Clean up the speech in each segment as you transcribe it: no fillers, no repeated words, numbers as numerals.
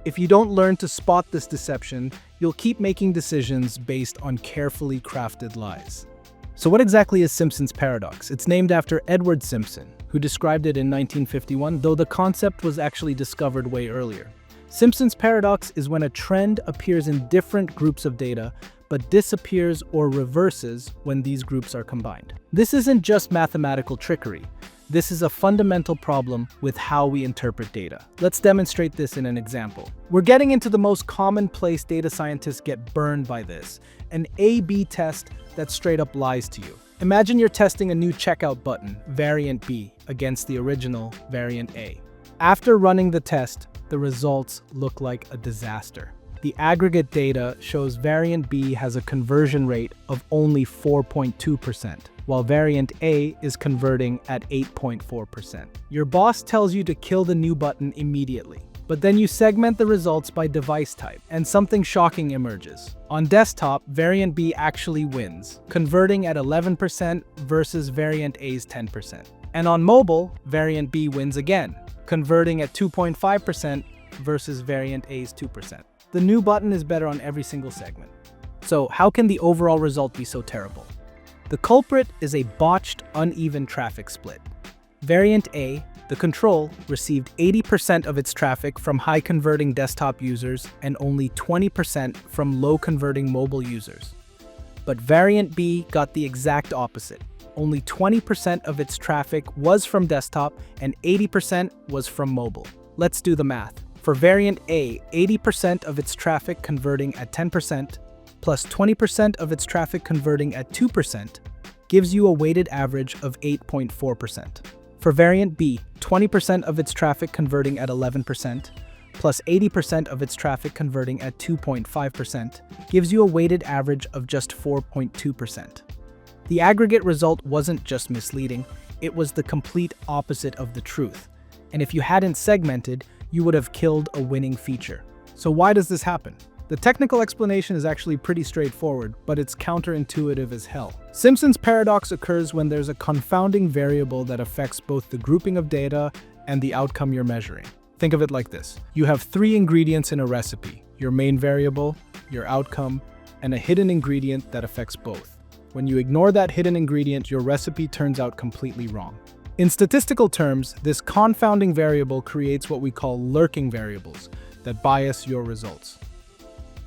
If you don't learn to spot this deception, you'll keep making decisions based on carefully crafted lies. So what exactly is Simpson's paradox? It's named after Edward Simpson, who described it in 1951, though the concept was actually discovered way earlier. Simpson's paradox is when a trend appears in different groups of data, but disappears or reverses when these groups are combined. This isn't just mathematical trickery. This is a fundamental problem with how we interpret data. Let's demonstrate this in an example. We're getting into the most commonplace data scientists get burned by this, an A/B test that straight up lies to you. Imagine you're testing a new checkout button, variant B, against the original, variant A. After running the test, the results look like a disaster. The aggregate data shows variant B has a conversion rate of only 4.2%, while variant A is converting at 8.4%. Your boss tells you to kill the new button immediately, but then you segment the results by device type, and something shocking emerges. On desktop, variant B actually wins, converting at 11% versus variant A's 10%. And on mobile, variant B wins again, converting at 2.5% versus variant A's 2%. The new button is better on every single segment. So how can the overall result be so terrible? The culprit is a botched, uneven traffic split. Variant A, the control, received 80% of its traffic from high-converting desktop users and only 20% from low-converting mobile users. But variant B got the exact opposite. Only 20% of its traffic was from desktop and 80% was from mobile. Let's do the math. For variant A, 80% of its traffic converting at 10%, plus 20% of its traffic converting at 2%, gives you a weighted average of 8.4%. For variant B, 20% of its traffic converting at 11%, plus 80% of its traffic converting at 2.5%, gives you a weighted average of just 4.2%. The aggregate result wasn't just misleading, it was the complete opposite of the truth. And if you hadn't segmented, you would have killed a winning feature. So why does this happen? The technical explanation is actually pretty straightforward, but it's counterintuitive as hell. Simpson's paradox occurs when there's a confounding variable that affects both the grouping of data and the outcome you're measuring. Think of it like this. You have 3 ingredients in a recipe: your main variable, your outcome, and a hidden ingredient that affects both. When you ignore that hidden ingredient, your recipe turns out completely wrong. In statistical terms, this confounding variable creates what we call lurking variables that bias your results.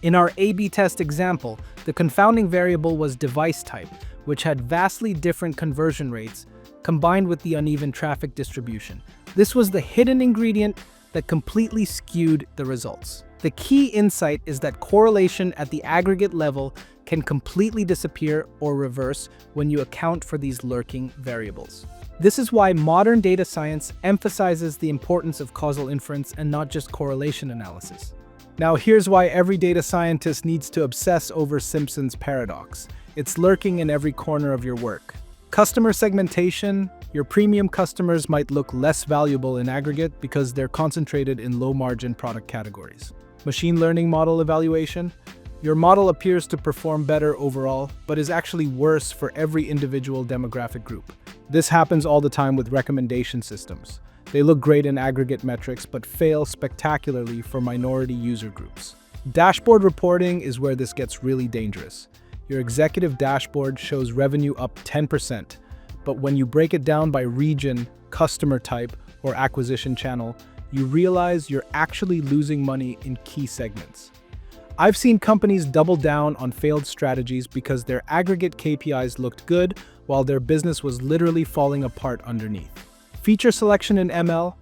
In our A/B test example, the confounding variable was device type, which had vastly different conversion rates combined with the uneven traffic distribution. This was the hidden ingredient that completely skewed the results. The key insight is that correlation at the aggregate level can completely disappear or reverse when you account for these lurking variables. This is why modern data science emphasizes the importance of causal inference and not just correlation analysis. Now here's why every data scientist needs to obsess over Simpson's paradox. It's lurking in every corner of your work. Customer segmentation. Your premium customers might look less valuable in aggregate because they're concentrated in low-margin product categories. Machine learning model evaluation. Your model appears to perform better overall, but is actually worse for every individual demographic group. This happens all the time with recommendation systems. They look great in aggregate metrics, but fail spectacularly for minority user groups. Dashboard reporting is where this gets really dangerous. Your executive dashboard shows revenue up 10%, but when you break it down by region, customer type, or acquisition channel, you realize you're actually losing money in key segments. I've seen companies double down on failed strategies because their aggregate KPIs looked good while their business was literally falling apart underneath. Feature selection in ML.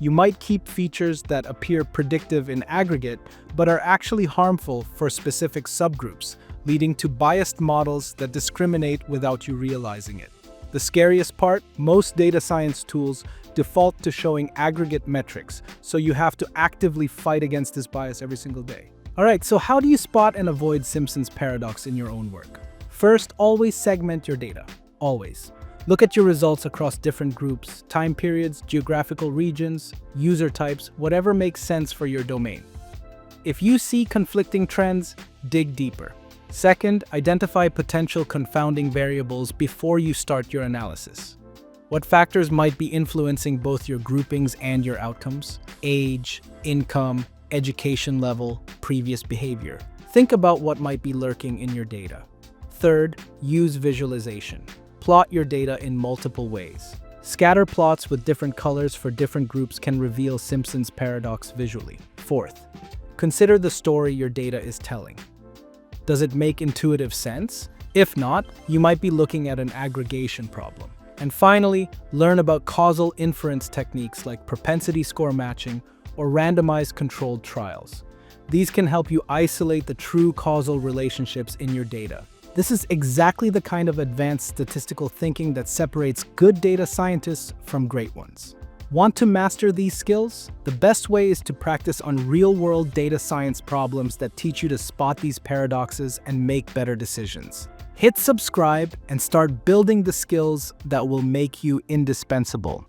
You might keep features that appear predictive in aggregate, but are actually harmful for specific subgroups, leading to biased models that discriminate without you realizing it. The scariest part, most data science tools default to showing aggregate metrics, so you have to actively fight against this bias every single day. Alright, so how do you spot and avoid Simpson's paradox in your own work? First, always segment your data. Always. Look at your results across different groups, time periods, geographical regions, user types, whatever makes sense for your domain. If you see conflicting trends, dig deeper. Second, identify potential confounding variables before you start your analysis. What factors might be influencing both your groupings and your outcomes? Age, income, education level, previous behavior. Think about what might be lurking in your data. Third, use visualization. Plot your data in multiple ways. Scatter plots with different colors for different groups can reveal Simpson's paradox visually. Fourth, consider the story your data is telling. Does it make intuitive sense? If not, you might be looking at an aggregation problem. And finally, learn about causal inference techniques like propensity score matching or randomized controlled trials. These can help you isolate the true causal relationships in your data. This is exactly the kind of advanced statistical thinking that separates good data scientists from great ones. Want to master these skills? The best way is to practice on real-world data science problems that teach you to spot these paradoxes and make better decisions. Hit subscribe and start building the skills that will make you indispensable.